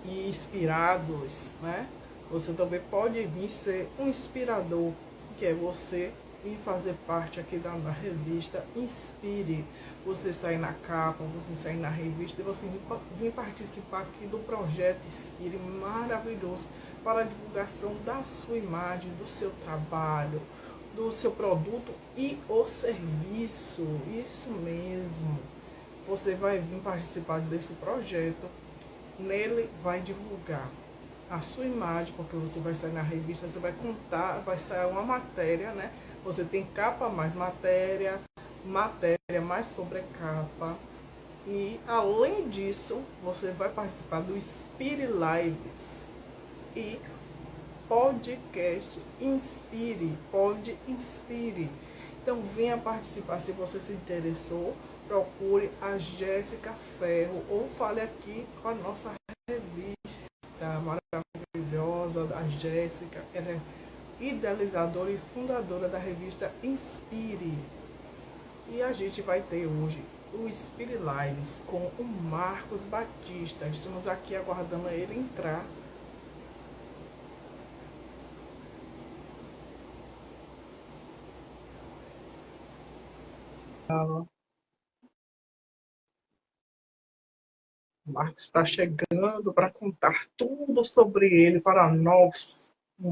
e inspirados, né? Você também pode vir ser um inspirador, que é você vir fazer parte aqui da revista Inspire. Você sair na capa, você sair na revista e você vir participar aqui do projeto Inspire maravilhoso para a divulgação da sua imagem, do seu trabalho, do seu produto e o serviço. Isso mesmo. Você vai vir participar desse projeto. Nele vai divulgar a sua imagem, porque você vai sair na revista, você vai contar, vai sair uma matéria, né? Você tem capa mais matéria, matéria mais sobrecapa. E além disso, você vai participar do Inspire Lives e podcast Inspire, Pod Inspire. Então venha participar. Se você se interessou, procure a Jéssica Ferro ou fale aqui com a nossa revista maravilhosa da Jéssica. Ela é idealizadora e fundadora da revista Inspire. E a gente vai ter hoje o Inspire Lives com o Marcos Batista. Estamos aqui aguardando ele entrar. O Marcos está chegando para contar tudo sobre ele para nós. O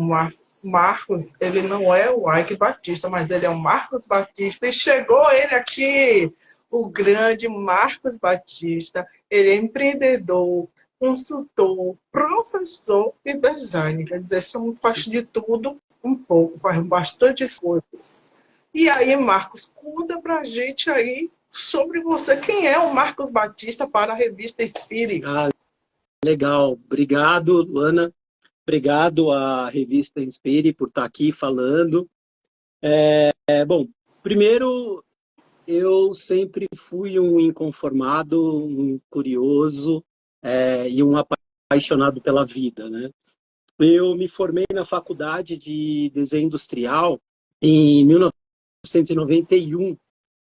Marcos, ele não é o Ike Batista, mas ele é o Marcos Batista. E chegou ele aqui, o grande Marcos Batista. Ele é empreendedor, consultor, professor e designer. Quer dizer, faz de tudo um pouco, faz bastante coisas. E aí, Marcos, conta pra gente aí sobre você. Quem é o Marcos Batista para a revista Inspire? Legal. Obrigado, Luana. Obrigado à revista Inspire por estar aqui falando. Bom, primeiro, eu sempre fui um inconformado, um curioso e um apaixonado pela vida, né? Eu me formei na faculdade de desenho industrial em 1991.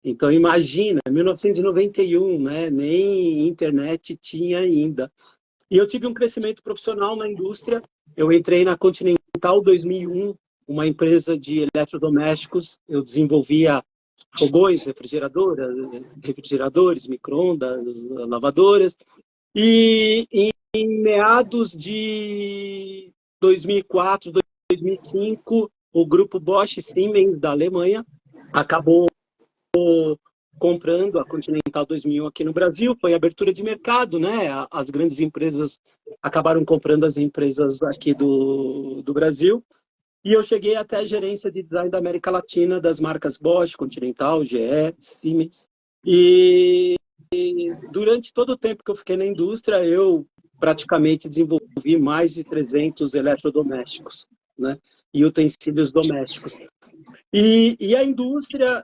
Então, imagina, 1991, né? Nem internet tinha ainda. E eu tive um crescimento profissional na indústria. Eu entrei na Continental 2001, uma empresa de eletrodomésticos. Eu desenvolvia fogões, refrigeradores, micro-ondas, lavadoras. E em meados de 2004, 2005, o grupo Bosch Siemens da Alemanha acabou comprando a Continental 2001 aqui no Brasil. Foi abertura de mercado, né? As grandes empresas acabaram comprando as empresas aqui do Brasil. E eu cheguei até a gerência de design da América Latina das marcas Bosch, Continental, GE, Siemens. E durante todo o tempo que eu fiquei na indústria, eu praticamente desenvolvi mais de 300 eletrodomésticos, né? E utensílios domésticos. E a indústria,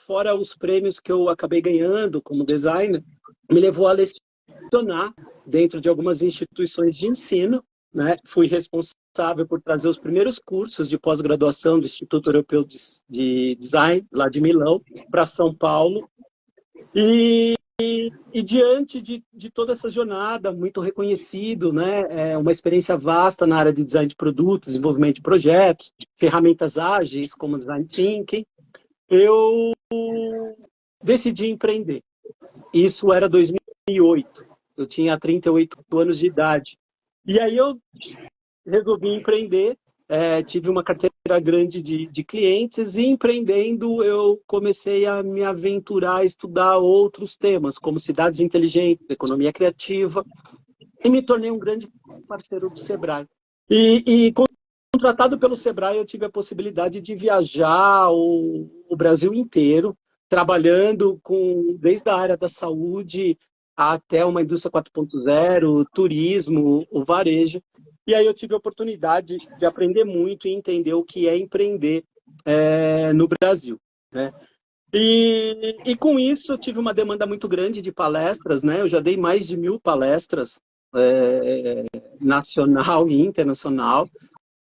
fora os prêmios que eu acabei ganhando como designer, me levou a lecionar dentro de algumas instituições de ensino, né? Fui responsável por trazer os primeiros cursos de pós-graduação do Instituto Europeu de Design, lá de Milão, para São Paulo. E diante de toda essa jornada, muito reconhecido, né? Uma experiência vasta na área de design de produtos, desenvolvimento de projetos, ferramentas ágeis como design thinking, eu decidi empreender. Isso era 2008. Eu tinha 38 anos de idade. E aí eu resolvi empreender. Tive uma carteira grande de clientes e empreendendo eu comecei a me aventurar a estudar outros temas, como cidades inteligentes, economia criativa, e me tornei um grande parceiro do Sebrae. E contratado pelo Sebrae, eu tive a possibilidade de viajar o Brasil inteiro, trabalhando desde a área da saúde até uma indústria 4.0, turismo, o varejo. E aí eu tive a oportunidade de aprender muito e entender o que é empreender no Brasil, né? E com isso eu tive uma demanda muito grande de palestras, né? Eu já dei mais de 1000 palestras nacional e internacional.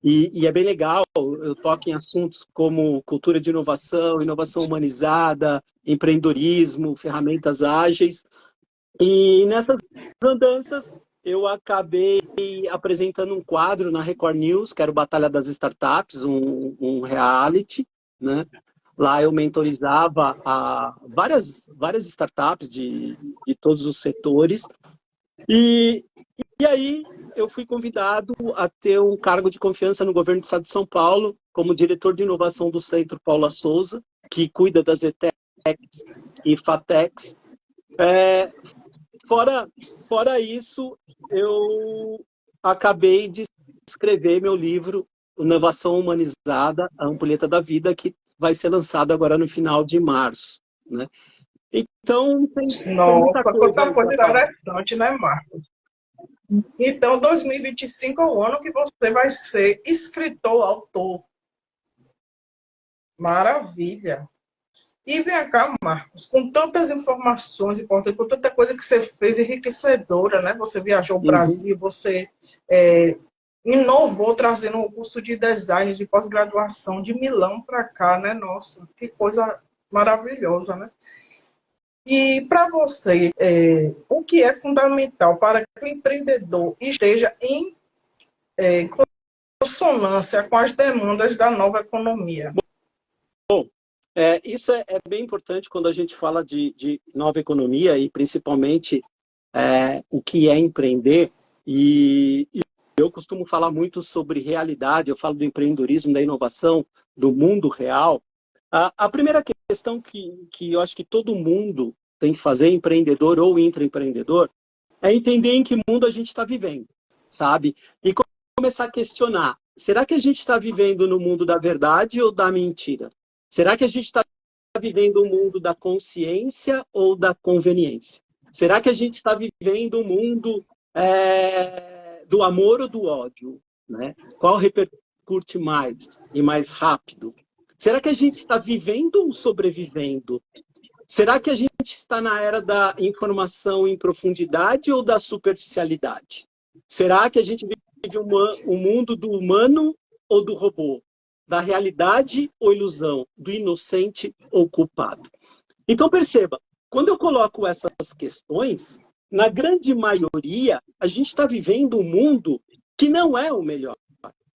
E é bem legal, eu toco em assuntos como cultura de inovação, inovação humanizada, empreendedorismo, ferramentas ágeis. E nessas andanças, eu acabei apresentando um quadro na Record News, que era o Batalha das Startups, um reality, né? Lá eu mentorizava várias startups de todos os setores. E aí eu fui convidado a ter um cargo de confiança no governo do estado de São Paulo, como diretor de inovação do Centro Paula Souza, que cuida das ETECs e FATECs. Fora isso, eu acabei de escrever meu livro, Inovação Humanizada, a Ampulheta da Vida, que vai ser lançado agora no final de março, né? Então, tem muita Nossa, coisa quanta aí coisa para falar. interessante, né, Marcos? Então, 2025 é o ano que você vai ser escritor, autor. Maravilha. E vem cá, Marcos, com tantas informações importantes, com tanta coisa que você fez enriquecedora, né? Você viajou ao Uhum. Brasil, você é, inovou trazendo um curso de design de pós-graduação de Milão para cá, né? Nossa, que coisa maravilhosa, né? E para você, o que é fundamental para que o empreendedor esteja em consonância com as demandas da nova economia? Isso é bem importante quando a gente fala de nova economia e principalmente o que é empreender. E eu costumo falar muito sobre realidade, eu falo do empreendedorismo, da inovação, do mundo real. A primeira questão que eu acho que todo mundo tem que fazer, empreendedor ou intraempreendedor, é entender em que mundo a gente está vivendo, sabe? E começar a questionar, será que a gente está vivendo no mundo da verdade ou da mentira? Será que a gente está vivendo o mundo da consciência ou da conveniência? Será que a gente está vivendo o mundo do amor ou do ódio? Né? Qual repercute mais e mais rápido? Será que a gente está vivendo ou sobrevivendo? Será que a gente está na era da informação em profundidade ou da superficialidade? Será que a gente vive um mundo do humano ou do robô? Da realidade ou ilusão? Do inocente ou culpado? Então, perceba, quando eu coloco essas questões, na grande maioria, a gente está vivendo um mundo que não é o melhor.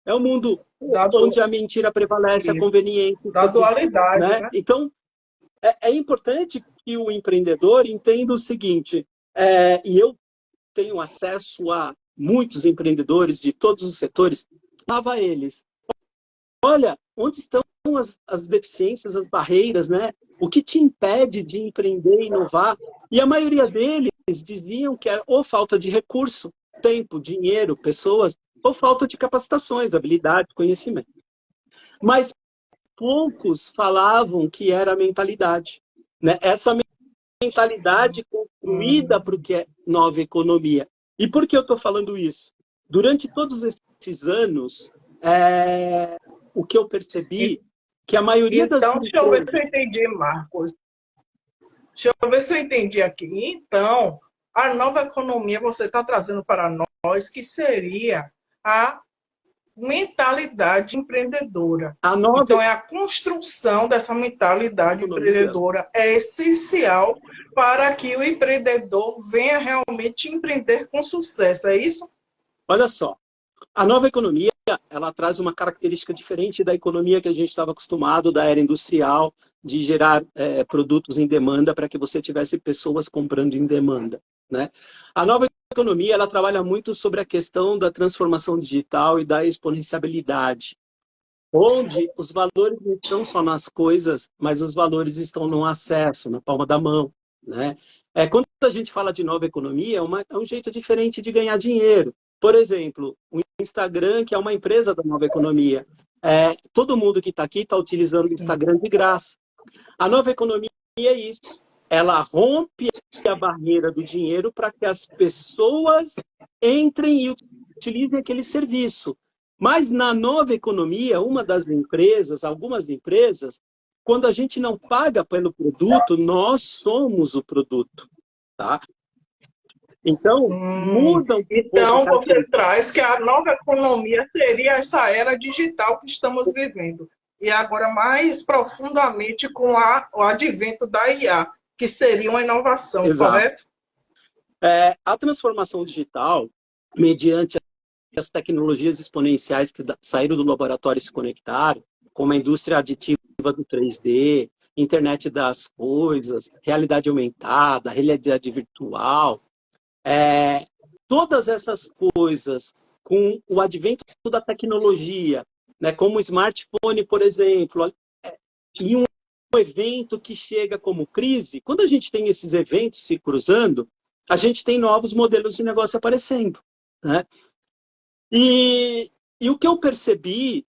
É um mundo Da, onde a mentira prevalece, a conveniência, da dualidade, né? né? Então, é importante que o empreendedor entenda o seguinte, e eu tenho acesso a muitos empreendedores de todos os setores, falava a eles, olha, onde estão as deficiências, as barreiras, né? O que te impede de empreender e inovar? E a maioria deles diziam que era ou falta de recurso, tempo, dinheiro, pessoas, ou falta de capacitações, habilidade, conhecimento. Mas poucos falavam que era a mentalidade, né? Essa mentalidade construída para o que é nova economia. E por que eu estou falando isso? Durante todos esses anos, o que eu percebi que a maioria das Então, deixa eu ver empresas... se eu entendi, Marcos. Deixa eu ver se eu entendi aqui. Então, a nova economia você está trazendo para nós que seria a mentalidade empreendedora. A nova Então, é a construção dessa mentalidade economia, empreendedora é essencial para que o empreendedor venha realmente empreender com sucesso. É isso? olha só, a nova economia, ela traz uma característica diferente da economia que a gente estava acostumado, da era industrial, de gerar produtos em demanda para que você tivesse pessoas comprando em demanda, né? A nova economia, ela trabalha muito sobre a questão da transformação digital e da exponenciabilidade, onde os valores não estão só nas coisas, mas os valores estão no acesso, na palma da mão, né? Quando a gente fala de nova economia, é um jeito diferente de ganhar dinheiro. Por exemplo, o Instagram, que é uma empresa da nova economia. Todo mundo que está aqui está utilizando o Instagram de graça. A nova economia é isso. Ela rompe a barreira do dinheiro para que as pessoas entrem e utilizem aquele serviço. Mas na nova economia, algumas empresas, quando a gente não paga pelo produto, nós somos o produto. Tá? Então, muda um pouco a Então, você característica. traz que a nova economia seria essa era digital que estamos vivendo. E agora, mais profundamente, com o advento da IA, que seria uma inovação, Exato. correto? A transformação digital, mediante as tecnologias exponenciais que saíram do laboratório e se conectaram, como a indústria aditiva do 3D, internet das coisas, realidade aumentada, realidade virtual, todas essas coisas, com o advento da tecnologia, né, como o smartphone, por exemplo, e um evento que chega como crise, quando a gente tem esses eventos se cruzando, a gente tem novos modelos de negócio aparecendo, né? E o que eu percebi,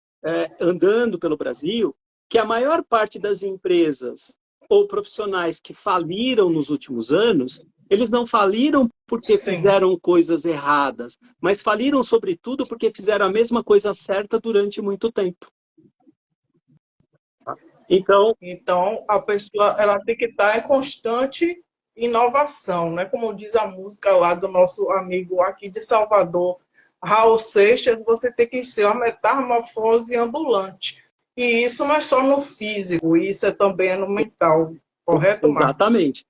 andando pelo Brasil, que a maior parte das empresas ou profissionais que faliram nos últimos anos, eles não faliram porque Sim. fizeram coisas erradas, mas faliram, sobretudo, porque fizeram a mesma coisa certa durante muito tempo. Então, a pessoa ela tem que estar em constante inovação, né? Como diz a música lá do nosso amigo aqui de Salvador, Raul Seixas, você tem que ser uma metamorfose ambulante. E isso não é só no físico, isso é também no mental. Correto, Marcos? Exatamente.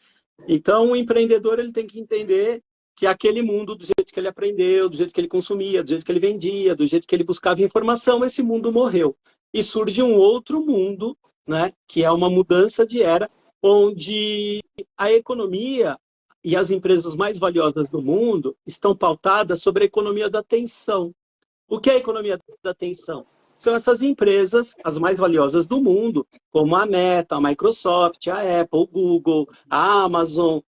Então, o empreendedor ele tem que entender que aquele mundo, do jeito que ele aprendeu, do jeito que ele consumia, do jeito que ele vendia, do jeito que ele buscava informação, esse mundo morreu. E surge um outro mundo, né, que é uma mudança de era, onde a economia e as empresas mais valiosas do mundo estão pautadas sobre a economia da atenção. O que é a economia da atenção? São essas empresas, as mais valiosas do mundo, como a Meta, a Microsoft, a Apple, o Google, a Amazon.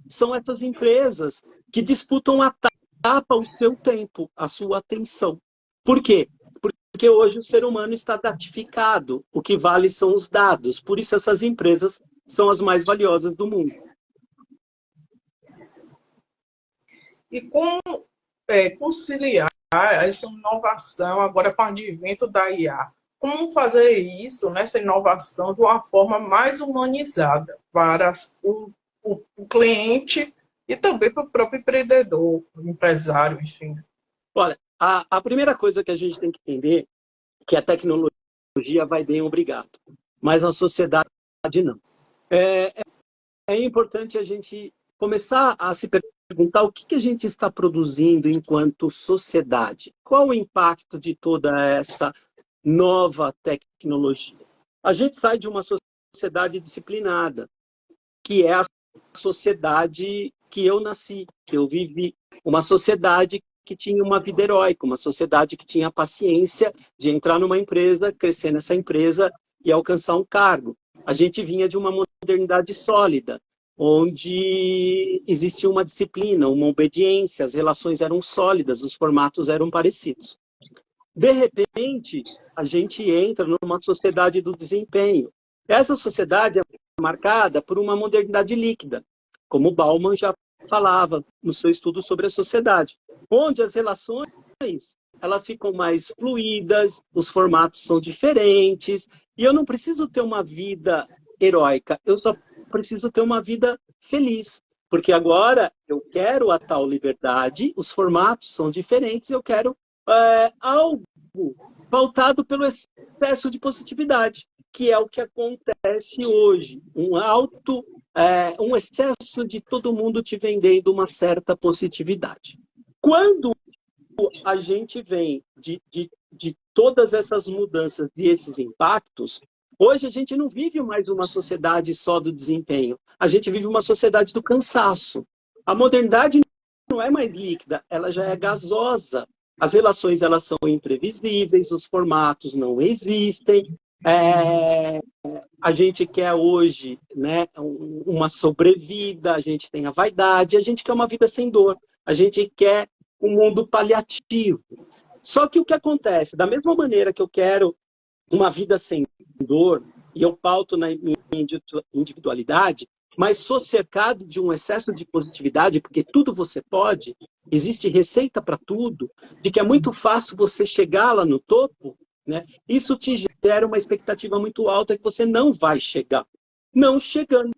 São essas empresas que disputam a tapa o seu tempo, a sua atenção. Por quê? Porque hoje o ser humano está datificado. O que vale são os dados. Por isso essas empresas são as mais valiosas do mundo. E como conciliar essa inovação agora com o advento da IA? Como fazer isso, nessa inovação, de uma forma mais humanizada para o cliente e também para o próprio empreendedor, o empresário, enfim? Olha, a primeira coisa que a gente tem que entender é que a tecnologia vai bem, obrigado, mas a sociedade não. É importante a gente começar a se perguntar o que a gente está produzindo enquanto sociedade. Qual o impacto de toda essa nova tecnologia? A gente sai de uma sociedade disciplinada, que é a sociedade que eu nasci, que eu vivi. Uma sociedade que tinha uma vida heróica, uma sociedade que tinha a paciência de entrar numa empresa, crescer nessa empresa e alcançar um cargo. A gente vinha de uma modernidade sólida, onde existia uma disciplina, uma obediência, as relações eram sólidas, os formatos eram parecidos. De repente, a gente entra numa sociedade do desempenho. Essa sociedade é marcada por uma modernidade líquida, como Bauman já falava no seu estudo sobre a sociedade, onde as relações elas ficam mais fluídas, os formatos são diferentes, e eu não preciso ter uma vida heróica, eu só preciso ter uma vida feliz, porque agora eu quero a tal liberdade, os formatos são diferentes, eu quero algo pautado pelo excesso de positividade, que é o que acontece hoje, um excesso de todo mundo te vendendo uma certa positividade. Quando a gente vem de todas essas mudanças e esses impactos, hoje a gente não vive mais uma sociedade só do desempenho, a gente vive uma sociedade do cansaço. A modernidade não é mais líquida, ela já é gasosa. As relações elas são imprevisíveis, os formatos não existem. A gente quer hoje, né, uma sobrevida, a gente tem a vaidade, a gente quer uma vida sem dor, a gente quer um mundo paliativo. Só que o que acontece? Da mesma maneira que eu quero uma vida sem dor, e eu pauto na minha individualidade, mas sou cercado de um excesso de positividade, porque tudo você pode, existe receita para tudo, de que é muito fácil você chegar lá no topo, né? Isso te gera uma expectativa muito alta que você não vai chegar. Não chegando,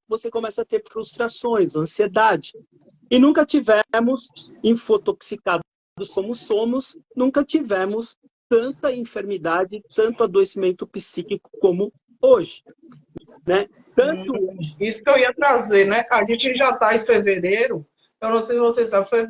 você começa a ter frustrações, ansiedade. E nunca tivemos, infotoxicados como somos, nunca tivemos tanta enfermidade, tanto adoecimento psíquico como hoje. né? Tanto Isso que eu ia trazer, né? A gente já está em fevereiro. Eu não sei se vocês sabem,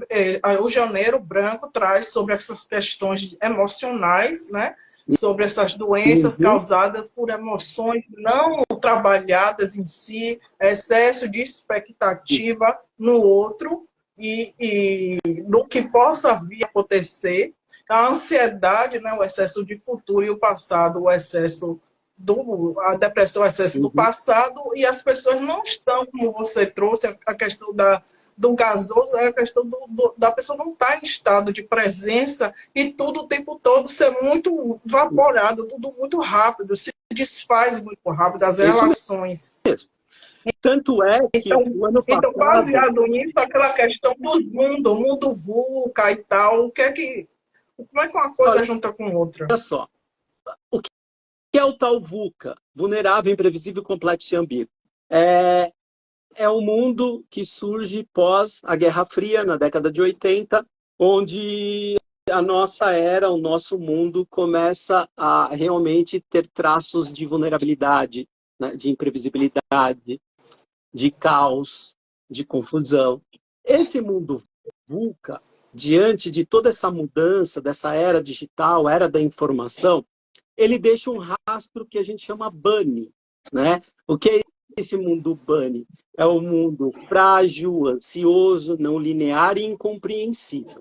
o Janeiro Branco traz sobre essas questões emocionais, né? Sobre essas doenças causadas por emoções não trabalhadas em si, excesso de expectativa no outro e no que possa vir a acontecer, a ansiedade, né? O excesso de futuro e o passado, o excesso a depressão, o excesso do passado, e as pessoas não estão, como você trouxe, a questão do gasoso, é a questão da pessoa não estar em estado de presença e tudo o tempo todo ser muito vaporado, tudo muito rápido, se desfaz muito rápido, as relações. Tanto é que então, o ano passado... Então, baseado nisso, aquela questão do mundo VUCA e tal, como é que uma coisa junta com outra? Olha só, o que é o tal VUCA? Vulnerável, imprevisível, complexo e ambíguo. É um mundo que surge pós a Guerra Fria, na década de 80, onde a nossa era, o nosso mundo começa a realmente ter traços de vulnerabilidade, né, de imprevisibilidade, de caos, de confusão. Esse mundo VUCA, diante de toda essa mudança, dessa era digital, era da informação, ele deixa um rastro que a gente chama bunny, né? O que é esse mundo bunny? É um mundo frágil, ansioso, não linear e incompreensível.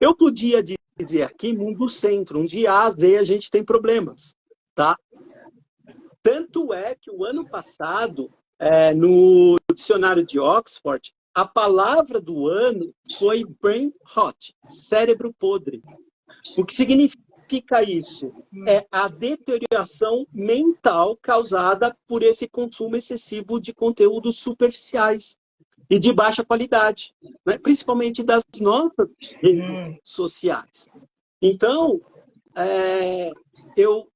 Eu podia dizer aqui mundo centro, onde A a Z a gente tem problemas, tá? Tanto é que o ano passado, no dicionário de Oxford, a palavra do ano foi brain rot, cérebro podre. O que significa isso? É a deterioração mental causada por esse consumo excessivo de conteúdos superficiais e de baixa qualidade, né? Principalmente das nossas redes sociais. Então, eu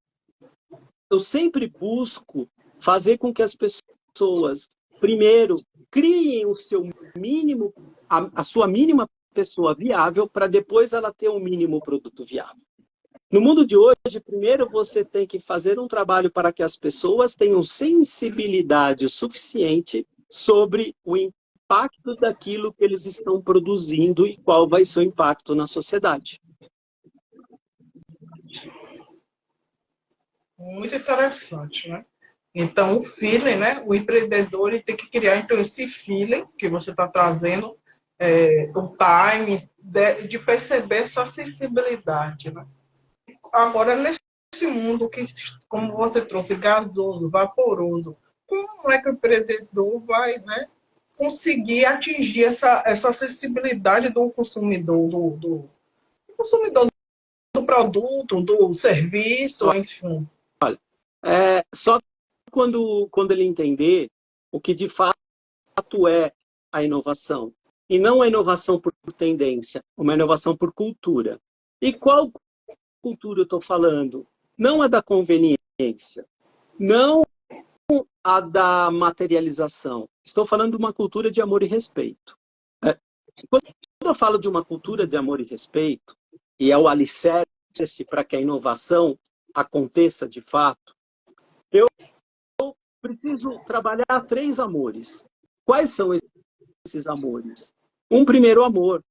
sempre busco fazer com que as pessoas, primeiro, criem o seu mínimo, a sua mínima pessoa viável, para depois ela ter um mínimo produto viável. No mundo de hoje, primeiro você tem que fazer um trabalho para que as pessoas tenham sensibilidade suficiente sobre o impacto daquilo que eles estão produzindo e qual vai ser o impacto na sociedade. Muito interessante, né? Então, o feeling, né? O empreendedor ele tem que criar então, esse feeling que você está trazendo, o time, de perceber essa acessibilidade, né? Agora, nesse mundo que, como você trouxe, gasoso, vaporoso, como é que o empreendedor vai, né, conseguir atingir essa acessibilidade do consumidor, do consumidor do produto, do serviço, enfim? Olha, só quando ele entender o que de fato é a inovação. E não a inovação por tendência, uma inovação por cultura. E qual cultura eu estou falando? Não a da conveniência, não a da materialização. Estou falando de uma cultura de amor e respeito. Quando eu falo de uma cultura de amor e respeito, e é o alicerce para que a inovação aconteça de fato, eu preciso trabalhar 3 amores. Quais são esses amores? Um primeiro amor,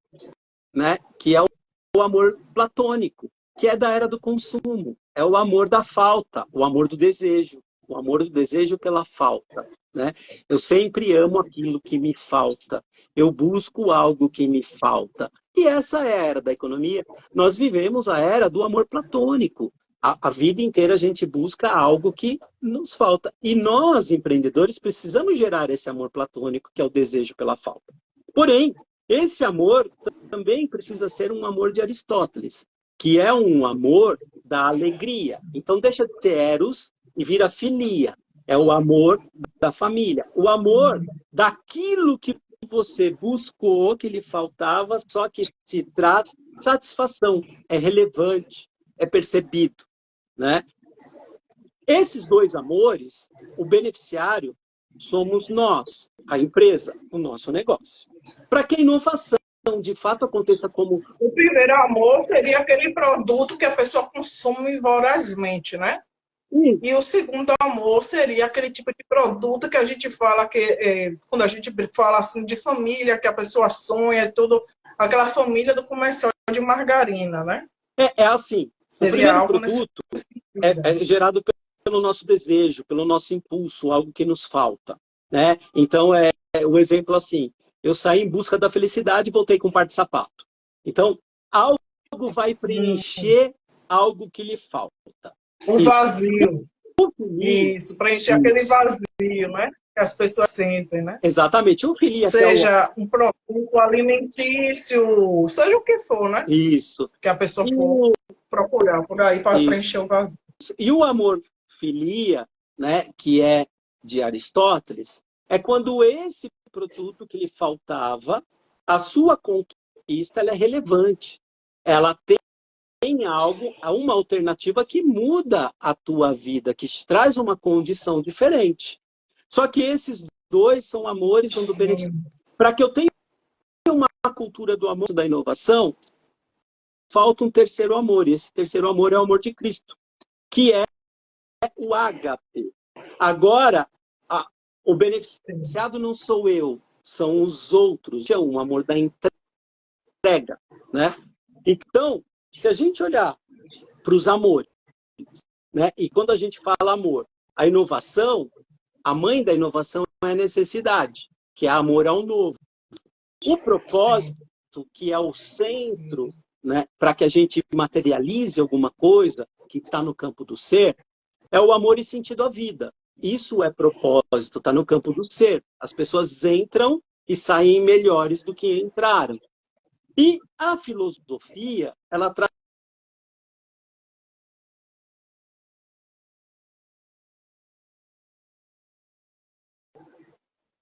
né, que é o amor platônico, que é da era do consumo. É o amor da falta, o amor do desejo pela falta, né? Eu sempre amo aquilo que me falta. Eu busco algo que me falta. E essa é a era da economia. Nós vivemos a era do amor platônico. A vida inteira a gente busca algo que nos falta. E nós, empreendedores, precisamos gerar esse amor platônico, que é o desejo pela falta. Porém, esse amor também precisa ser um amor de Aristóteles, que é um amor da alegria. Então, deixa de ser eros e vira filia. É o amor da família. O amor daquilo que você buscou, que lhe faltava, só que te traz satisfação. É relevante, é percebido, né? Esses 2 amores, o beneficiário somos nós, a empresa, o nosso negócio. Para que a inovação de fato aconteça como... O primeiro amor seria aquele produto que a pessoa consome vorazmente, né? E o segundo amor seria aquele tipo de produto que a gente fala que quando a gente fala assim de família, que a pessoa sonha, tudo, aquela família do comercial de margarina, né? É assim, o Seria primeiro algo nesse produto sentido. é gerado pelo nosso desejo, pelo nosso impulso, algo que nos falta, né? Então, o exemplo assim, eu saí em busca da felicidade e voltei com um par de sapato. Então, algo vai preencher algo que lhe falta. Um Isso. vazio. O fili, Isso, preencher aquele vazio, né? Que as pessoas sentem, né? exatamente. O filia, que é o... Seja um produto alimentício, seja o que for, né? Isso. Que a pessoa E for procurar por aí para isso. preencher o vazio. E o amor filia, né, que é de Aristóteles, é quando esse produto que lhe faltava, a sua conquista, ela é relevante. Ela tem algo, uma alternativa que muda a tua vida, que te traz uma condição diferente. Só que esses dois são amores onde o benefício... Para que eu tenha uma cultura do amor, da inovação, falta um terceiro amor, e esse terceiro amor é o amor de Cristo, que é o ágape. Agora, o beneficiado não sou eu, são os outros. É um amor da entrega, né? Então, se a gente olhar para os amores, né? E quando a gente fala amor, a inovação, a mãe da inovação é a necessidade, que é amor ao novo. O propósito, que é o centro, né? Para que a gente materialize alguma coisa que está no campo do ser, é o amor e sentido à vida. Isso é propósito, está no campo do ser. As pessoas entram e saem melhores do que entraram. E a filosofia, ela traz...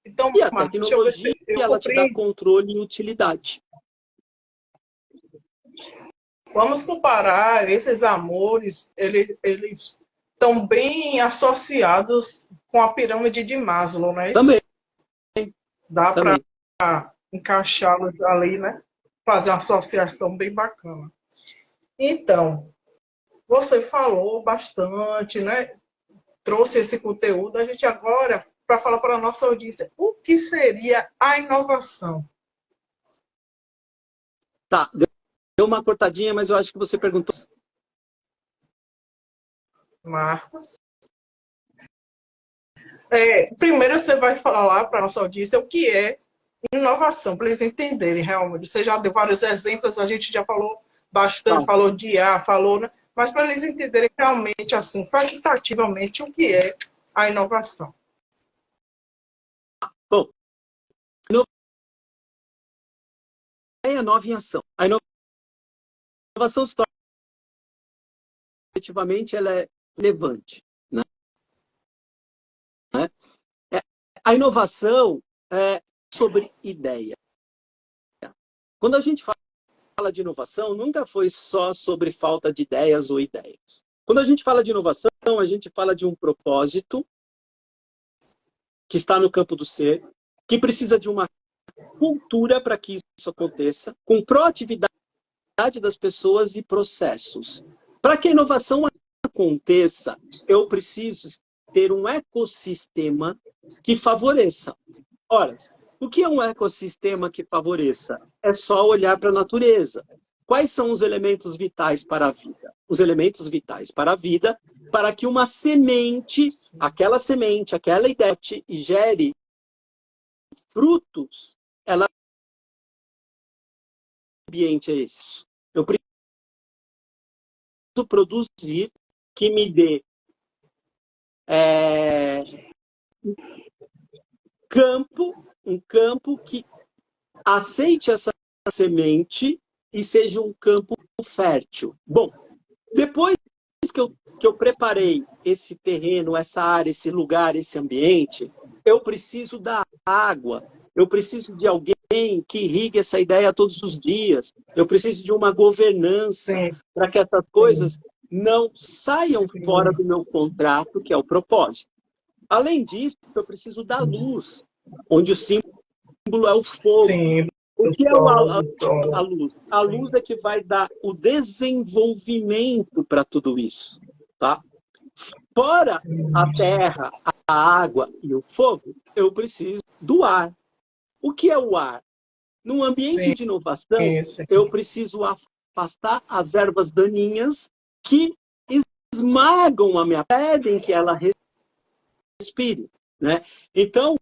Então, E a Marcos, deixa eu ver tecnologia, se eu ela te dá compreendo. controle e utilidade. Vamos comparar esses amores, eles estão bem associados com a pirâmide de Maslow, né? Também. Dá para Também. encaixá-los ali, né? Fazer uma associação bem bacana. Então, você falou bastante, né? Trouxe esse conteúdo. A gente agora, para falar para a nossa audiência, o que seria a inovação? Tá, deu uma cortadinha, mas eu acho que você perguntou. Marcos? Primeiro você vai falar para a nossa audiência o que é inovação, para eles entenderem realmente. Você já deu vários exemplos, a gente já falou bastante, falou de IA, falou, né? Mas para eles entenderem realmente, assim, facultativamente, o que é a inovação. Bom, é nova em ação. A inovação se torna, efetivamente, ela é relevante. Né? A inovação é sobre ideia. Quando a gente fala de inovação, nunca foi só sobre falta de ideias ou ideias. Quando a gente fala de inovação, a gente fala de um propósito que está no campo do ser, que precisa de uma cultura para que isso aconteça, com proatividade das pessoas e processos. Para que a inovação aconteça, eu preciso ter um ecossistema que favoreça. Ora, o que é um ecossistema que favoreça? É só olhar para a natureza. Quais são os elementos vitais para a vida? Os elementos vitais para a vida, para que uma semente, aquela ideia gere frutos, ela ambiente é esse. Eu preciso produzir que me dê um campo que aceite essa semente e seja um campo fértil. Bom, depois que eu preparei esse terreno, essa área, esse lugar, esse ambiente, eu preciso da água, eu preciso de alguém que irrigue essa ideia todos os dias, eu preciso de uma governança para que essas coisas não saiam fora do meu contrato, que é o propósito. Além disso, eu preciso da luz, onde o símbolo é o fogo. Sim, o que é a luz? A luz é que vai dar o desenvolvimento para tudo isso. Tá? Fora a terra, a água e o fogo, eu preciso do ar. O que é o ar? Num ambiente Sim, de inovação, sim. eu preciso afastar as ervas daninhas que esmagam a minha pele, pedem que ela respire, né? Então,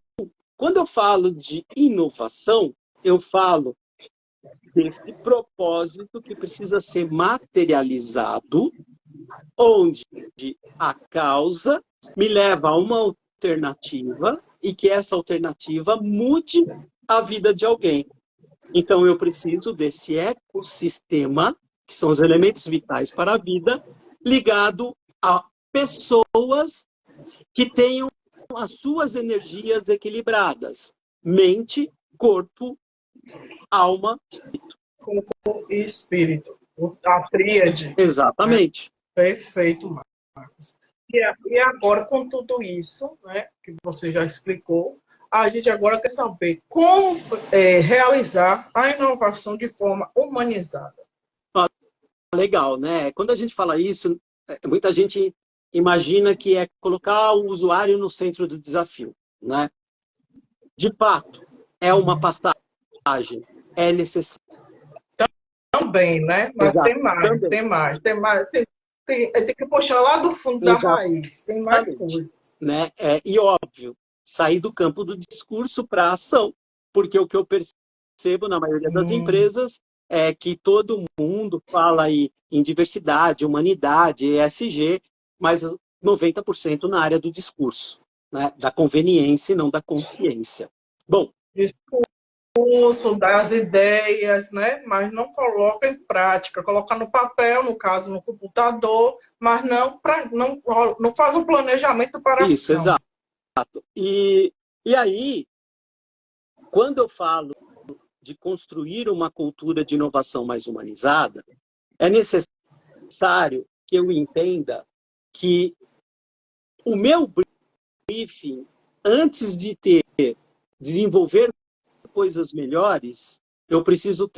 quando eu falo de inovação, eu falo desse propósito que precisa ser materializado, onde a causa me leva a uma alternativa e que essa alternativa mude a vida de alguém. Então, eu preciso desse ecossistema, que são os elementos vitais para a vida, ligado a pessoas que tenham as suas energias equilibradas. Mente, corpo, alma. Corpo e espírito. A tríade. Né? Exatamente. Perfeito, Marcos. E agora, com tudo isso, né, que você já explicou, a gente agora quer saber como realizar a inovação de forma humanizada. Legal, né? Quando a gente fala isso, muita gente imagina que é colocar o usuário no centro do desafio, né? De fato, é uma passagem, é necessário. Também, né? Mas Exato, tem mais, também. tem mais, tem mais. Tem que puxar lá do fundo da raiz. Tem mais Exatamente, coisas. né? E óbvio, sair do campo do discurso para a ação, porque o que eu percebo na maioria das empresas é que todo mundo fala aí em diversidade, humanidade, ESG, mas 90% na área do discurso, né? Da conveniência e não da consciência. Bom, Discurso, das ideias, né? Mas não coloca em prática, coloca no papel, no caso no computador, mas não faz um planejamento para a isso, ação. exato. E aí, quando eu falo de construir uma cultura de inovação mais humanizada, é necessário que eu entenda que o meu briefing, antes de desenvolver coisas melhores, eu preciso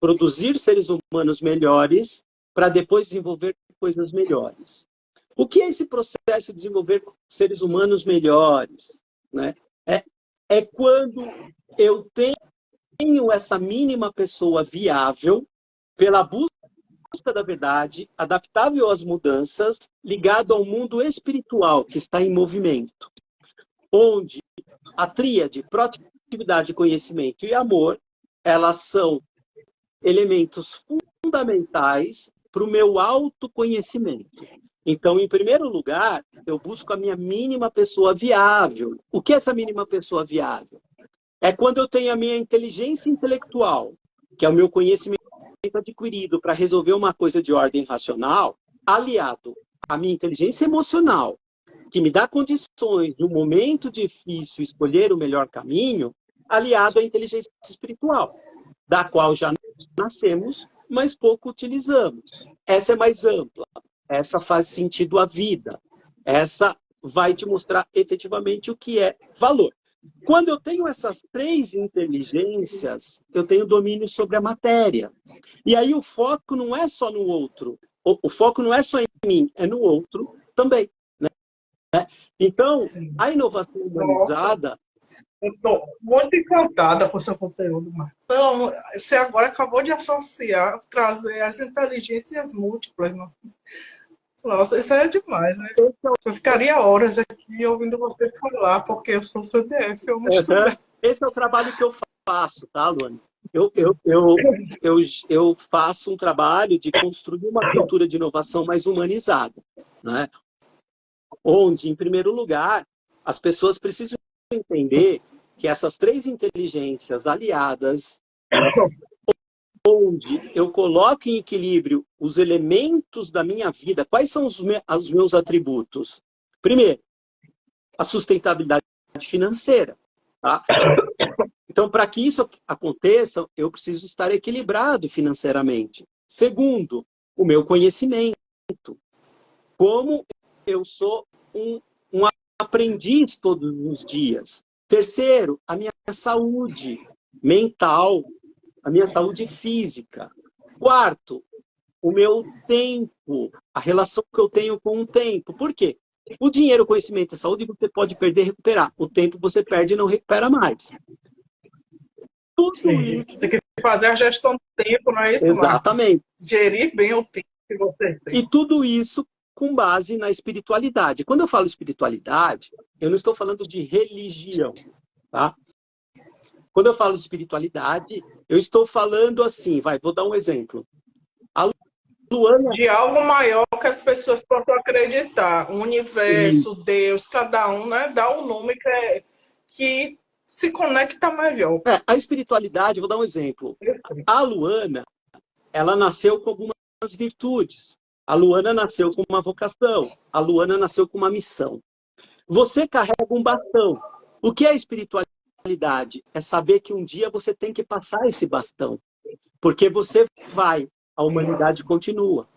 produzir seres humanos melhores para depois desenvolver coisas melhores. O que é esse processo de desenvolver seres humanos melhores? Né? É quando eu tenho essa mínima pessoa viável pela busca da verdade, adaptável às mudanças, ligado ao mundo espiritual que está em movimento, onde a tríade, proatividade, conhecimento e amor, elas são elementos fundamentais para o meu autoconhecimento. Então, em primeiro lugar, eu busco a minha mínima pessoa viável. O que é essa mínima pessoa viável? É quando eu tenho a minha inteligência intelectual, que é o meu conhecimento adquirido para resolver uma coisa de ordem racional, aliado à minha inteligência emocional, que me dá condições, no momento difícil, escolher o melhor caminho, aliado à inteligência espiritual, da qual já nascemos, mas pouco utilizamos. Essa é mais ampla, essa faz sentido à vida, essa vai te mostrar efetivamente o que é valor. Quando eu tenho essas três inteligências, eu tenho domínio sobre a matéria. E aí o foco não é só no outro, o foco não é só em mim, é no outro também. Né? Então, Sim. a inovação humanizada... Eu estou muito encantada com o seu conteúdo, Marcos. Você agora acabou de associar, trazer as inteligências múltiplas. Não? Nossa, isso é demais, né? Eu ficaria horas aqui ouvindo você falar, porque eu sou CDF, eu não estudei. Esse é o trabalho que eu faço, tá, Luana? Eu faço um trabalho de construir uma cultura de inovação mais humanizada, né? Onde, em primeiro lugar, as pessoas precisam entender que essas três inteligências aliadas, onde eu coloco em equilíbrio os elementos da minha vida, quais são os meus atributos? Primeiro, a sustentabilidade financeira. Tá? Então, para que isso aconteça, eu preciso estar equilibrado financeiramente. Segundo, o meu conhecimento. Como eu sou um aprendiz todos os dias. Terceiro, a minha saúde mental, a minha saúde física. Quarto, o meu tempo, a relação que eu tenho com o tempo. Por quê? O dinheiro, o conhecimento, a saúde, você pode perder e recuperar. O tempo você perde e não recupera mais. Tudo Sim, isso. você tem que fazer a gestão do tempo, não é isso, Marcos? Exatamente. Gerir bem o tempo que você tem. E tudo isso com base na espiritualidade. Quando eu falo espiritualidade, eu não estou falando de religião, tá? Quando eu falo de espiritualidade, eu estou falando assim, vou dar um exemplo. A Luana... De algo maior que as pessoas possam acreditar. O universo, Deus, cada um, né, dá um nome que se conecta melhor. A espiritualidade, vou dar um exemplo. A Luana, ela nasceu com algumas virtudes. A Luana nasceu com uma vocação. A Luana nasceu com uma missão. Você carrega um bastão. O que é espiritualidade? É saber que um dia você tem que passar esse bastão. Porque você vai, a humanidade continua.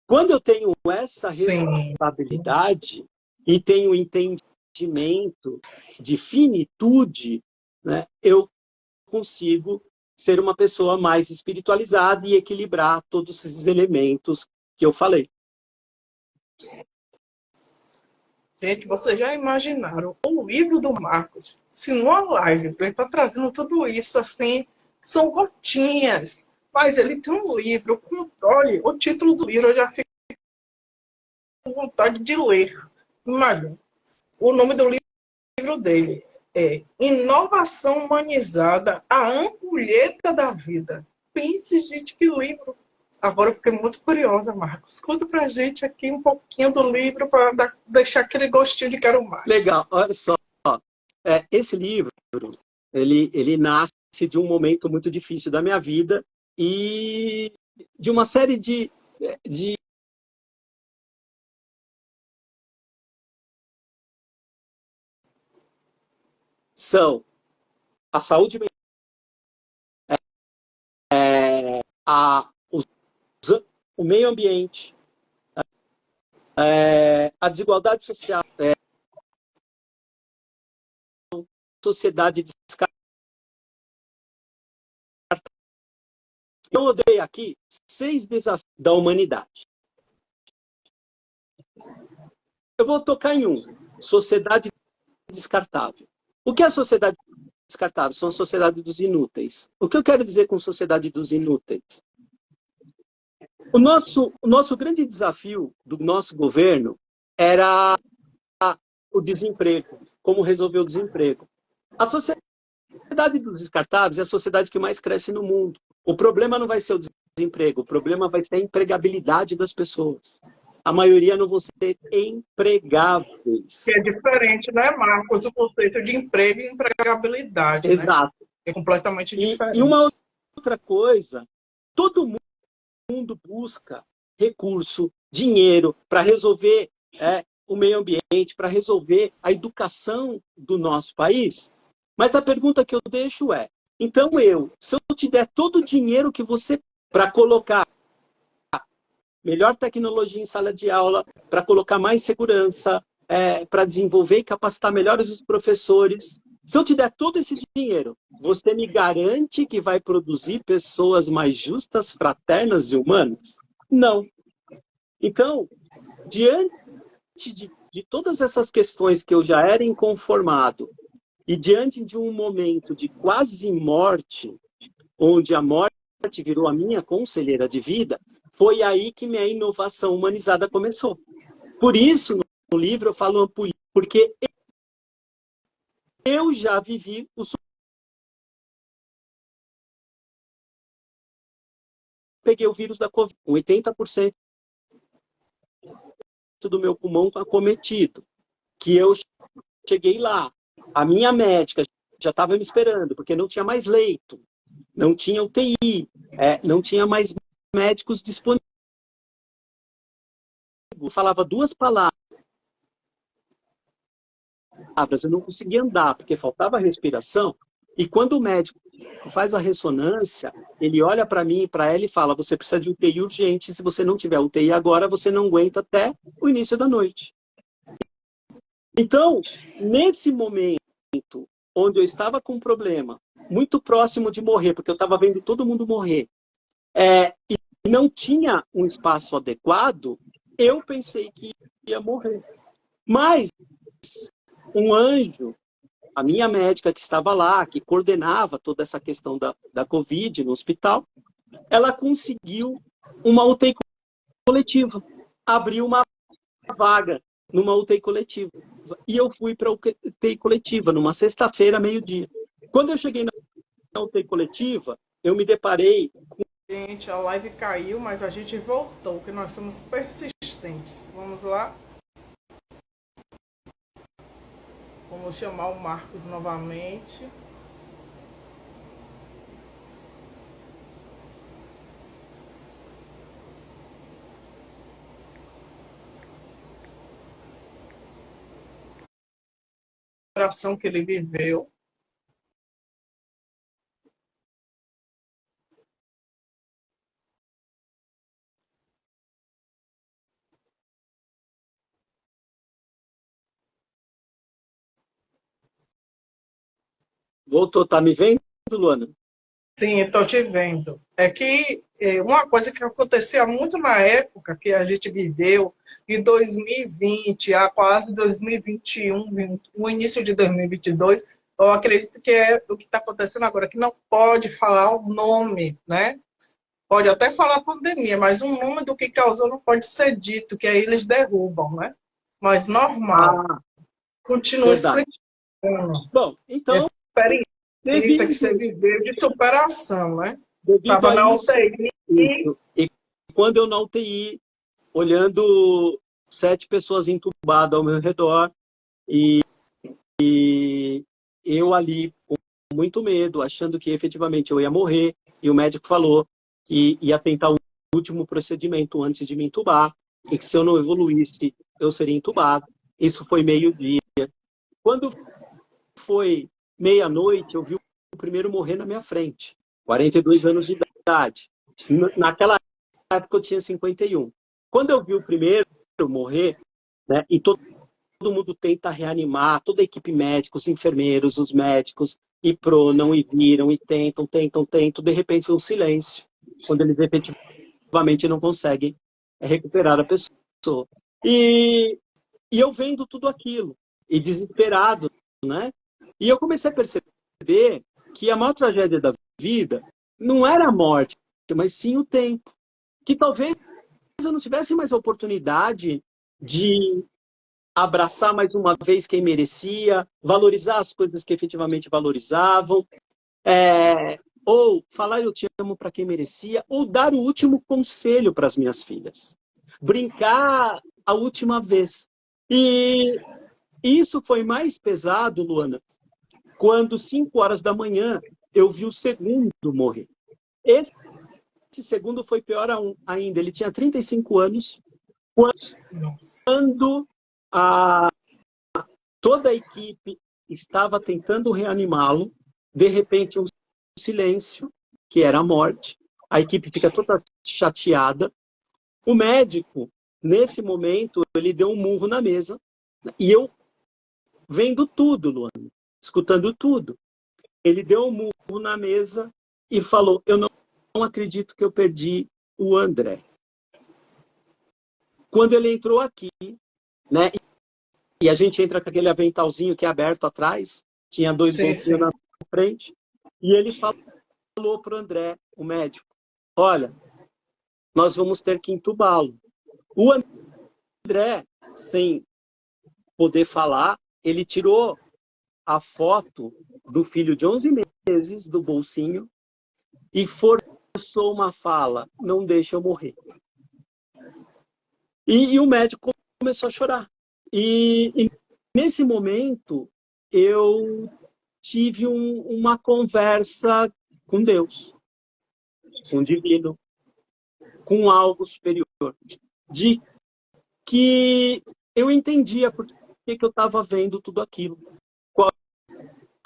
Quando eu tenho essa responsabilidade e tenho entendimento de finitude, né, eu consigo ser uma pessoa mais espiritualizada e equilibrar todos esses elementos que eu falei. Gente, vocês já imaginaram o livro do Marcos? Se numa live ele está trazendo tudo isso assim, são gotinhas. Mas ele tem um livro, controle, o título do livro eu já fico com vontade de ler. Imagina. O nome do livro dele é Inovação Humanizada, a Ampulheta da Vida. Pense, gente, que livro. Agora eu fiquei muito curiosa, Marcos. Conta pra gente aqui um pouquinho do livro para deixar aquele gostinho de quero mais. Legal, olha só. Esse livro, ele nasce de um momento muito difícil da minha vida e de uma série de são a saúde mental, o meio ambiente, a desigualdade social, sociedade descartável. Eu odeio aqui 6 desafios da humanidade. Eu vou tocar em um: sociedade descartável. O que é a sociedade descartável? São a sociedade dos inúteis. O que eu quero dizer com sociedade dos inúteis? O nosso grande desafio do nosso governo era o desemprego. Como resolver o desemprego? A sociedade dos descartáveis é a sociedade que mais cresce no mundo. O problema não vai ser o desemprego, o problema vai ser a empregabilidade das pessoas. A maioria não vão ser empregáveis. Que é diferente, né, Marcos? O conceito de emprego e empregabilidade. Exato. Né? É completamente diferente. E uma outra coisa, todo mundo busca recurso, dinheiro para resolver o meio ambiente, para resolver a educação do nosso país. Mas a pergunta que eu deixo é, então se eu te der todo o dinheiro que você para colocar melhor tecnologia em sala de aula, para colocar mais segurança, para desenvolver e capacitar melhores os professores. Se eu te der todo esse dinheiro, você me garante que vai produzir pessoas mais justas, fraternas e humanas? Não. Então, diante de todas essas questões que eu já era inconformado, e diante de um momento de quase morte, onde a morte virou a minha conselheira de vida, foi aí que minha inovação humanizada começou. Por isso, no livro, eu falo ampulheta, porque eu já vivi o... Peguei o vírus da Covid, com 80% do meu pulmão acometido, que eu cheguei lá. A minha médica já estava me esperando, porque não tinha mais leito, não tinha UTI, não tinha mais médicos disponíveis. Eu falava 2 palavras, eu não conseguia andar, porque faltava respiração. E quando o médico faz a ressonância, ele olha para mim e para ela e fala, você precisa de UTI urgente, se você não tiver UTI agora, você não aguenta até o início da noite. Então, nesse momento, onde eu estava com um problema, muito próximo de morrer, porque eu estava vendo todo mundo morrer, e não tinha um espaço adequado, eu pensei que ia morrer. Mas um anjo, a minha médica que estava lá, que coordenava toda essa questão da Covid no hospital, ela conseguiu uma UTI coletiva, abriu uma vaga numa UTI coletiva. E eu fui para a UTI coletiva, numa sexta-feira, meio-dia. Quando eu cheguei na UTI coletiva, eu me deparei... Gente, a live caiu, mas a gente voltou, que nós somos persistentes. Vamos lá? Vamos chamar o Marcos novamente. A operação que ele viveu. Voltou, tá me vendo, Luana? Sim, estou te vendo. É que uma coisa que acontecia muito na época que a gente viveu, em 2020, a quase 2021, o início de 2022, eu acredito que é o que está acontecendo agora, que não pode falar o nome, né? Pode até falar pandemia, mas o nome do que causou não pode ser dito, que aí eles derrubam, né? Mas normal. Ah, Continua verdade. explicando. Bom, então, Essa experiência que devido, você viveu de superação, né? devido Estava a na isso, UTI. e quando eu na UTI, olhando 7 pessoas entubadas ao meu redor, e eu ali com muito medo, achando que efetivamente eu ia morrer, e o médico falou que ia tentar o último procedimento antes de me entubar, e que se eu não evoluísse, eu seria entubado. Isso foi meio-dia. Quando foi meia-noite, eu vi o primeiro morrer na minha frente, 42 anos de idade. Naquela época eu tinha 51. Quando eu vi o primeiro morrer, né, e todo mundo tenta reanimar, toda a equipe médica, os enfermeiros, os médicos, e pronam, e viram, e tentam, de repente um silêncio, quando eles efetivamente não conseguem recuperar a pessoa. E eu vendo tudo aquilo, e desesperado, né? E eu comecei a perceber que a maior tragédia da vida não era a morte, mas sim o tempo. Que talvez eu não tivesse mais a oportunidade de abraçar mais uma vez quem merecia, valorizar as coisas que efetivamente valorizavam, ou falar eu te amo para quem merecia, ou dar o último conselho para as minhas filhas. Brincar a última vez. E isso foi mais pesado, Luana, quando 5 horas da manhã eu vi o segundo morrer. Esse segundo foi pior ainda. Ele tinha 35 anos, quando toda a equipe estava tentando reanimá-lo, de repente um silêncio, que era a morte, a equipe fica toda chateada. O médico, nesse momento, ele deu um murro na mesa, e eu vendo tudo, Luana, escutando tudo. Ele deu um murro na mesa e falou, eu não acredito que eu perdi o André. Quando ele entrou aqui, né, e a gente entra com aquele aventalzinho que é aberto atrás, tinha 2 bolsinhos na frente, e ele falou para o André, o médico, olha, nós vamos ter que entubá-lo. O André, sem poder falar, ele tirou a foto do filho de 11 meses do bolsinho e forçou uma fala, não deixa eu morrer. E o médico começou a chorar. E nesse momento, eu tive uma conversa com Deus, com o divino, com algo superior, de que eu entendia por que eu estava vendo tudo aquilo, qual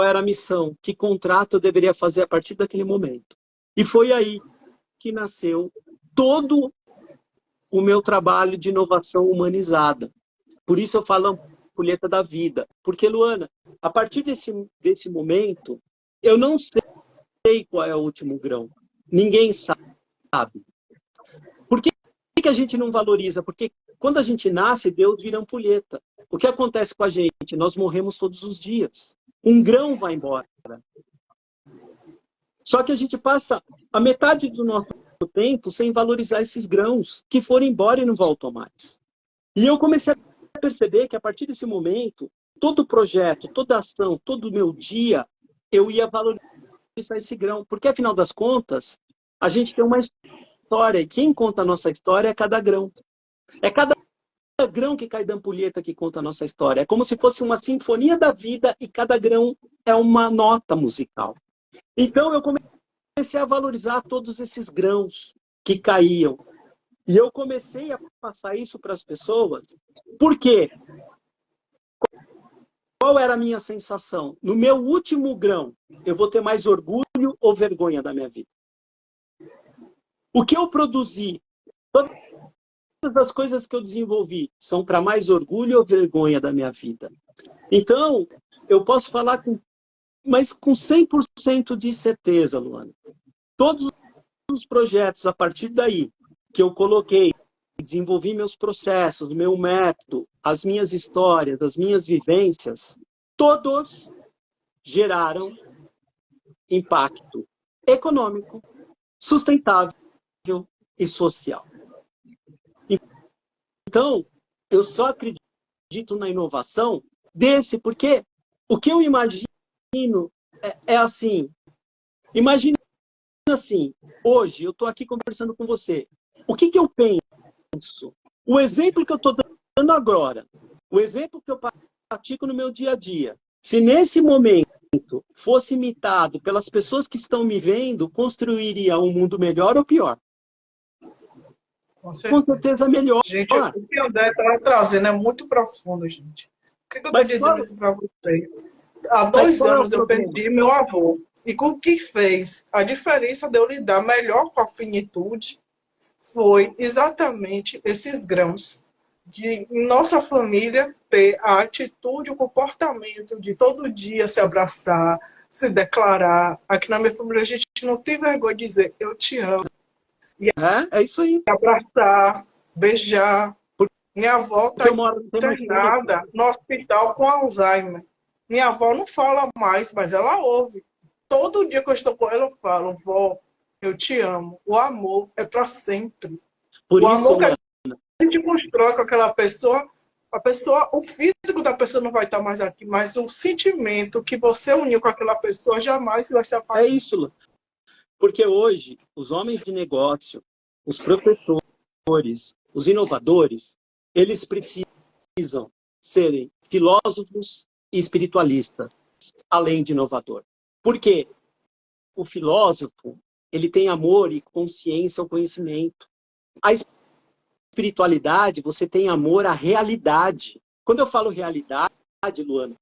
era a missão, que contrato eu deveria fazer a partir daquele momento. E foi aí que nasceu todo o meu trabalho de inovação humanizada. Por isso eu falo ampulheta da vida. Porque, Luana, a partir desse momento, eu não sei qual é o último grão. Ninguém sabe. Por que a gente não valoriza? Porque Quando a gente nasce, Deus vira ampulheta. O que acontece com a gente? Nós morremos todos os dias. Um grão vai embora. Só que a gente passa a metade do nosso tempo sem valorizar esses grãos que foram embora e não voltam mais. E eu comecei a perceber que a partir desse momento, todo projeto, toda ação, todo o meu dia, eu ia valorizar esse grão. Porque, afinal das contas, a gente tem uma história. E quem conta a nossa história é cada grão. É cada grão que cai da ampulheta que conta a nossa história. É como se fosse uma sinfonia da vida e cada grão é uma nota musical. Então, eu comecei a valorizar todos esses grãos que caíam. E eu comecei a passar isso para as pessoas. Por quê? Qual era a minha sensação? No meu último grão, eu vou ter mais orgulho ou vergonha da minha vida? O que eu produzi, todas as coisas que eu desenvolvi, são para mais orgulho ou vergonha da minha vida? Então, eu posso falar mas com 100% de certeza, Luana. Todos os projetos, a partir daí, que eu coloquei, desenvolvi meus processos, meu método, as minhas histórias, as minhas vivências, todos geraram impacto econômico, sustentável e social. Então, eu só acredito na inovação porque o que eu imagino é assim, imagina assim, hoje eu estou aqui conversando com você, o que eu penso? O exemplo que eu estou dando agora, o exemplo que eu pratico no meu dia a dia, se nesse momento fosse imitado pelas pessoas que estão me vendo, construiria um mundo melhor ou pior? Com certeza melhor. Gente, o que o André estava trazendo é muito profundo, gente. Por que eu estou dizendo isso para vocês? Há 2 anos eu perdi meu avô. E com o que fez a diferença de eu lidar melhor com a finitude foi exatamente esses grãos de nossa família ter a atitude, o comportamento de todo dia se abraçar, se declarar. Aqui na minha família a gente não tem vergonha de dizer eu te amo. E é isso aí. Abraçar, beijar. Minha avó está internada no hospital com Alzheimer. Minha avó não fala mais, mas ela ouve. Todo dia que eu estou com ela, eu falo, vó, eu te amo. O amor é para sempre. O amor que a gente constrói com aquela pessoa, o físico da pessoa não vai estar mais aqui, mas o sentimento que você uniu com aquela pessoa jamais vai se apagar. É isso, Lu. Porque hoje, os homens de negócio, os professores, os inovadores, eles precisam serem filósofos e espiritualistas, além de inovador. Por quê? O filósofo, ele tem amor e consciência ao conhecimento. A espiritualidade, você tem amor à realidade. Quando eu falo realidade, Luana,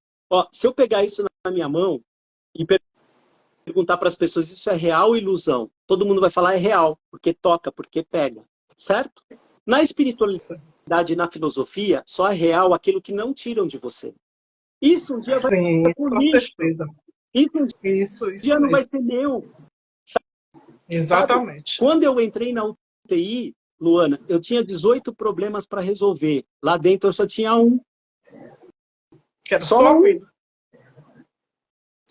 se eu pegar isso na minha mão e perguntar para as pessoas, isso é real ou ilusão? Todo mundo vai falar é real, porque toca, porque pega. Certo? Na espiritualidade e na filosofia, só é real aquilo que não tiram de você. Isso um dia vai por lixo. Isso um dia não vai ser meu. Exatamente. Quando eu entrei na UTI, Luana, eu tinha 18 problemas para resolver. Lá dentro eu só tinha um. Que era só um.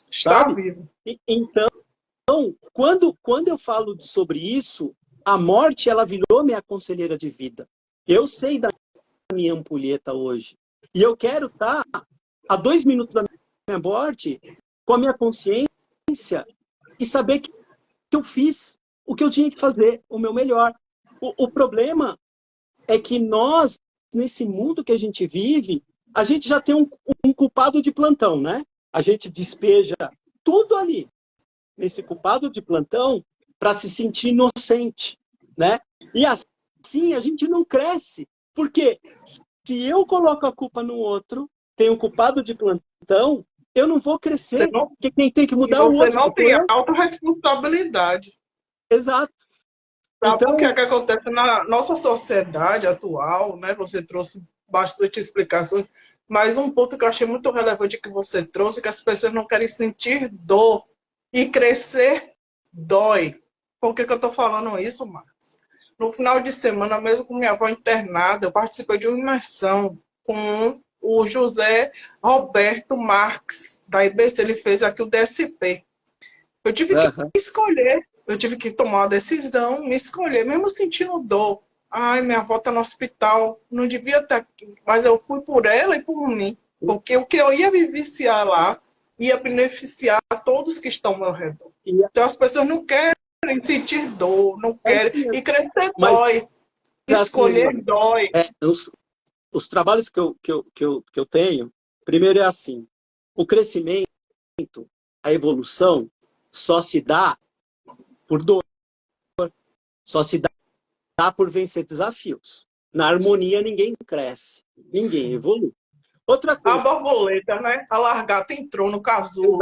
Está vivo. Então, quando eu falo sobre isso, a morte, ela virou minha conselheira de vida. Eu sei da minha ampulheta hoje. E eu quero estar a 2 minutos da minha morte com a minha consciência e saber que eu fiz o que eu tinha que fazer, o meu melhor. O problema é que nós, nesse mundo que a gente vive, a gente já tem um culpado de plantão, né? A gente despeja tudo ali, nesse culpado de plantão, para se sentir inocente, né? E assim a gente não cresce. Porque se eu coloco a culpa no outro, tem um culpado de plantão, eu não vou crescer. Porque quem tem que mudar é o outro. Você não tem autorresponsabilidade. Exato. Então, o que é que acontece na nossa sociedade atual, né? Você trouxe bastante explicações, mas um ponto que eu achei muito relevante que você trouxe é que as pessoas não querem sentir dor. E crescer dói. Por que eu estou falando isso, Marcos? No final de semana, mesmo com minha avó internada, eu participei de uma imersão com o José Roberto Marques, da IBC. Ele fez aqui o DSP. Eu tive que Aham. escolher, eu tive que tomar uma decisão, me escolher, mesmo sentindo dor. Ai, minha avó está no hospital, não devia estar aqui. Mas eu fui por ela e por mim. Porque o que eu ia vivenciar lá ia beneficiar todos que estão ao meu redor. E Então as pessoas não querem sentir dor, não é isso querem. mesmo. E crescer Mas, dói, assim, escolher dói. os trabalhos que eu tenho, primeiro é assim, o crescimento, a evolução, só se dá por dor, só se dá por vencer desafios. Na harmonia, ninguém cresce, ninguém Sim. evolui. Outra A coisa, borboleta, né? A largata entrou no casulo.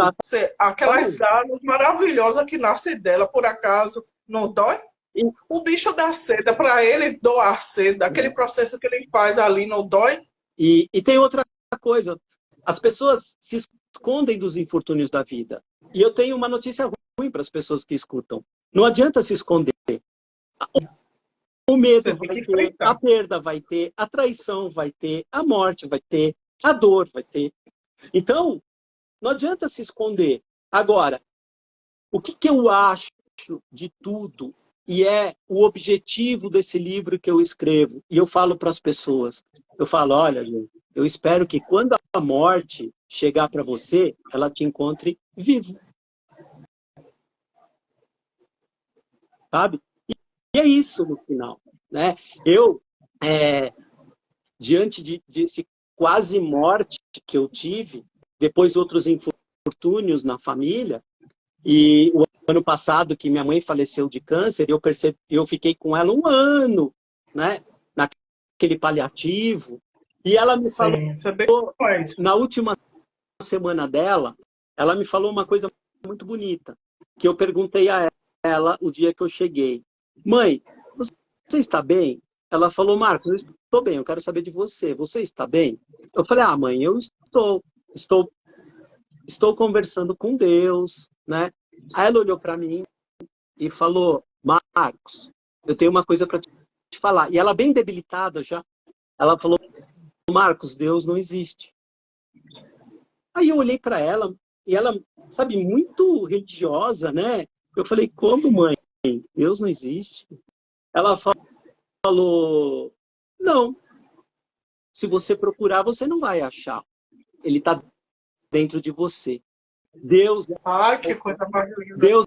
Aquelas exatamente. asas maravilhosas que nascem dela, por acaso, não dói? E- O bicho dá seda, para ele doar seda, aquele processo que ele faz ali não dói? E tem outra coisa. As pessoas se escondem dos infortúnios da vida. E eu tenho uma notícia ruim para as pessoas que escutam. Não adianta se esconder. O medo Você tem vai que ter, a enfrentar. perda vai ter, a traição vai ter, a morte vai ter, a dor vai ter. Então, não adianta se esconder. Agora, o que eu acho de tudo, e é o objetivo desse livro que eu escrevo, e eu falo para as pessoas, eu falo, olha, gente, eu espero que quando a morte chegar para você, ela te encontre vivo, sabe? E é isso no final, né? Eu, é, diante desse quase morte que eu tive, depois outros infortúnios na família, e o ano passado, que minha mãe faleceu de câncer, eu fiquei com ela um ano, né, naquele paliativo, e ela me falou, Sim, saber como é isso. na última semana dela, ela me falou uma coisa muito bonita, que eu perguntei a ela o dia que eu cheguei. Mãe, você está bem? Ela falou, Marcos, eu estou bem, eu quero saber de você. Você está bem? Eu falei, mãe, eu estou, estou conversando com Deus, né? Aí ela olhou para mim e falou, Marcos, eu tenho uma coisa para te falar. E ela bem debilitada já, ela falou, Marcos, Deus não existe. Aí eu olhei para ela e ela, sabe, muito religiosa, né? Eu falei, como, Sim. mãe? Deus não existe? Ela falou, não, se você procurar, você não vai achar. Ele está dentro de você. Deus, Ai, que coisa mais linda. Deus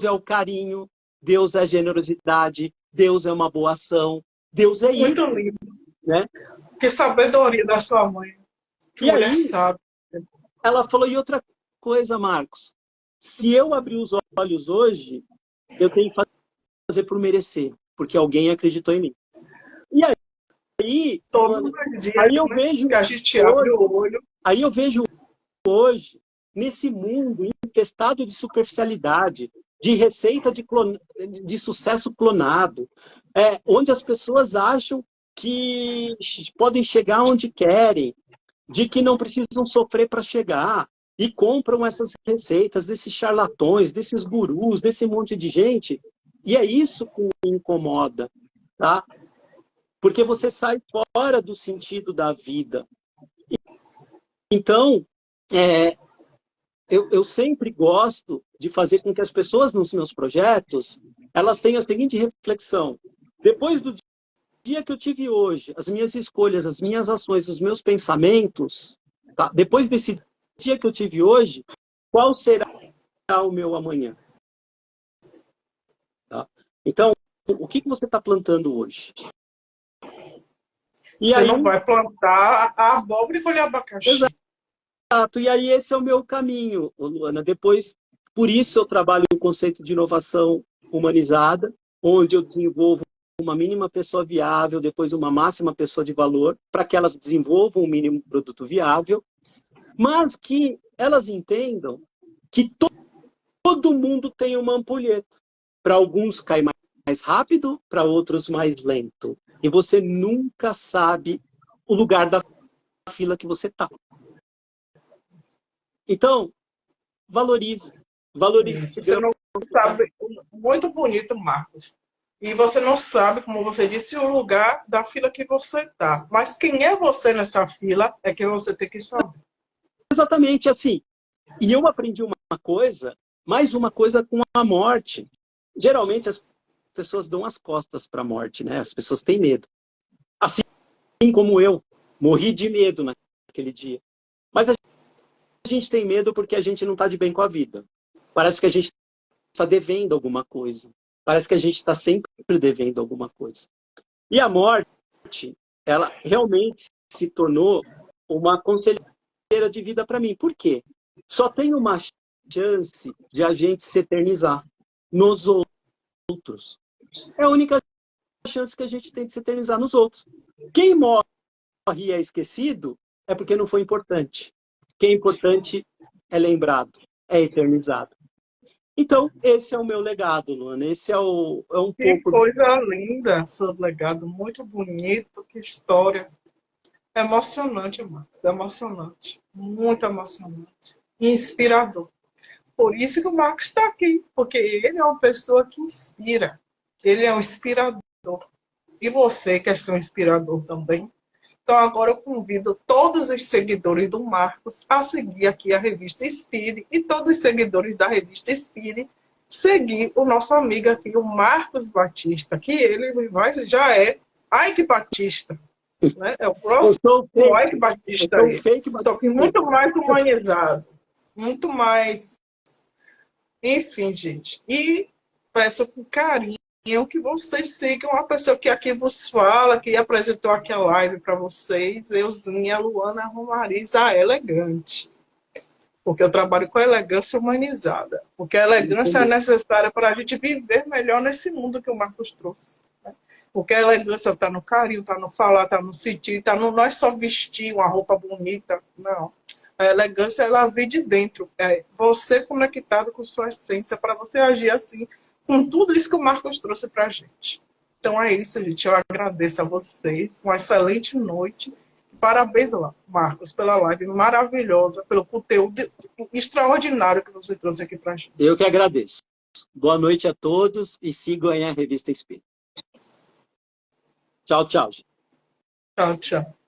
é o carinho, Deus é a generosidade, Deus é uma boa ação, Deus é isso, Muito lindo. né? Que sabedoria da sua mãe. Que E mulher aí, sábia. ela falou, e outra coisa, Marcos, se eu abrir os olhos hoje, eu tenho que fazer por merecer, porque alguém acreditou em mim. E aí, Todos Silvana, os dias, aí eu né? vejo Que a gente abre hoje, o olho. aí eu vejo hoje, nesse mundo infestado de superficialidade, de receita de sucesso clonado, onde as pessoas acham que podem chegar onde querem, de que não precisam sofrer para chegar, e compram essas receitas desses charlatões, desses gurus, desse monte de gente, e é isso que me incomoda, tá? Porque você sai fora do sentido da vida. Então, é, eu sempre gosto de fazer com que as pessoas nos meus projetos, elas tenham a seguinte reflexão. Depois do dia que eu tive hoje, as minhas escolhas, as minhas ações, os meus pensamentos, tá? Depois desse dia que eu tive hoje, qual será o meu amanhã? Tá? Então, o que você está plantando hoje? E Você aí, não vai plantar a abóbora e colher abacaxi. exato, e aí esse é o meu caminho, Luana. Depois, por isso eu trabalho o conceito de inovação humanizada, onde eu desenvolvo uma mínima pessoa viável, depois uma máxima pessoa de valor, para que elas desenvolvam um mínimo produto viável, mas que elas entendam que todo mundo tem uma ampulheta. Para alguns cai mais rápido, para outros mais lento. E você nunca sabe o lugar da fila que você está. Então, valorize. Valorize Isso, esse você grão. não sabe. Muito bonito, Marcos. E você não sabe, como você disse, o lugar da fila que você está. Mas quem é você nessa fila é que você tem que saber. Exatamente assim. E eu aprendi uma coisa, mais uma coisa com a morte. Geralmente as pessoas dão as costas para a morte, né? As pessoas têm medo. Assim como eu, morri de medo naquele dia. Mas a gente tem medo porque a gente não está de bem com a vida. Parece que a gente está devendo alguma coisa. Parece que a gente está sempre devendo alguma coisa. E a morte, ela realmente se tornou uma conselheira de vida para mim. Por quê? Só tem uma chance de a gente se eternizar nos outros. É a única chance que a gente tem de se eternizar nos outros. Quem morre e é esquecido é porque não foi importante. Quem é importante é lembrado, é eternizado. Então, esse é o meu legado, Luana. Esse é um Que pouco... coisa linda, seu legado, muito bonito, que história. É emocionante, Marcos, é emocionante, muito emocionante, inspirador. Por isso que o Marcos está aqui, porque ele é uma pessoa que inspira, ele é um inspirador. E você quer ser um inspirador também? Então agora eu convido todos os seguidores do Marcos a seguir aqui a revista Inspire e todos os seguidores da revista Inspire seguir o nosso amigo aqui, o Marcos Batista, que ele já é Ike Batista, né? É o próximo Ike Batista aí, só que muito mais humanizado, muito mais, enfim, gente. E peço com carinho que vocês sigam a pessoa que aqui vos fala, que apresentou aqui a live para vocês, euzinha Luana Romariz, a elegante. Porque eu trabalho com elegância humanizada. Porque a elegância é necessária para a gente viver melhor nesse mundo que o Marcos trouxe. Né? Porque a elegância está no carinho, está no falar, está no sentir, está no não é só vestir uma roupa bonita, não. A elegância, ela vem de dentro. É você conectado com sua essência para você agir assim, com tudo isso que o Marcos trouxe para a gente. Então é isso, gente. Eu agradeço a vocês. Uma excelente noite. Parabéns, Marcos, pela live maravilhosa, pelo conteúdo extraordinário que você trouxe aqui para a gente. Eu que agradeço. Boa noite a todos e sigam aí a Revista Espírita. Tchau, tchau. Tchau, tchau.